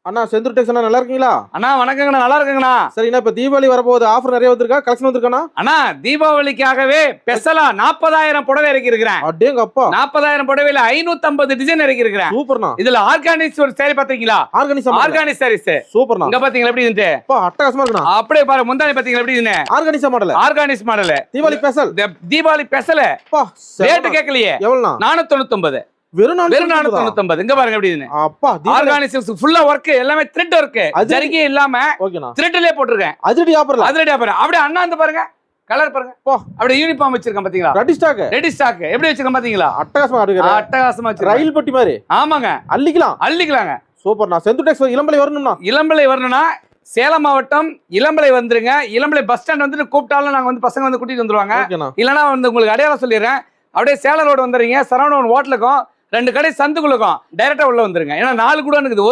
அண்ணா செந்தூர் டெக்ஸ் அண்ணா நல்லா இருக்கீங்களா? அண்ணா வணக்கங்கண்ணா, நல்லா இருக்குங்கண்ணா. சரிண்ணா, இப்ப தீபாவளி வரப்போகுது, ஆஃபர் நிறைய வந்திருக்கா, கலெக்ஷன் வந்திருக்காண்ணா? அண்ணா தீபாவளிக்காகவே ஸ்பெஷலா 40,000 புடவை இறக்கி இருக்கிறேன். அடேங்க அப்பா, 40,000 புடவையில 550 டிசைன் இறக்கி இருக்கிறேன். சூப்பர்ண்ணா. இதுல ஆர்கானிக்ஸ் ஒரு சேரி பாத்தீங்களா? ஆர்கானிக் சாரீஸ் சூப்பர்ண்ணா. இங்க பாத்தீங்களா எப்படி இருந்து? அப்பா அட்டகாசமா இருக்குண்ணா. அப்படியே பாருங்க, முந்தானி பாத்தீங்களா எப்படி இருந்து? Organic model. Organic model Deepavali special. Deepavali special. அப்பா ரேட் கேட்கலையே. எவ்வளவுண்ணா? 499. வெறும் 499. இங்க பாருங்க எப்படி இருந்து? அப்பா ஆர்கானிக்ஸ் ஃபுல்லா வர்க், எல்லாமே த்ரெட் வர்க், ஜரிகை இல்லாம ஓகேண்ணா. த்ரெட்லயே போட்டுருக்கேன். அதிரடி ஆஃபர்ல. அதிரடி ஆஃபர். அப்படியே அண்ணா வந்து பாருங்க, கலர் பாருங்க. அப்படியே யூனிஃபார்ம் வச்சிருக்கேன் பாத்தீங்களா? Ready stock. ரெடி ஸ்டாக் எப்படி வச்சிருக்கேன் பாத்தீங்களா? அட்டகாசமா இருக்கு. அட்டகாசமா வச்சிருக்கேன். ரயில் பெட்டி மாதிரி. ஆமாங்க, அள்ளிக்கலாங்க. சூப்பர்ண்ணா. செந்தூர் டெக்ஸ் இளம்பலை வரணும்னா, இளம்பலை வரணும்னா சேலம் மாவட்டம் இளம்பலை வந்துருங்க. இளம்பலை பஸ் ஸ்டாண்ட் வந்துட்டு கூப்பிட்டாலும் நாங்க வந்து பசங்க வந்து கூட்டிட்டு வந்துருவாங்க. இல்லனா வந்து உங்களுக்கு அடையாளம் சொல்லிடுறேன். அப்படியே சேலம் ரோடு வந்துடுறீங்க, சரவணன் ஹோட்டலுக்கும் 2 கடை சந்துக்குள்ளுக்கும் டைரக்டா உள்ள வந்துருங்க. ஏன்னா 4 கூட இருக்குது.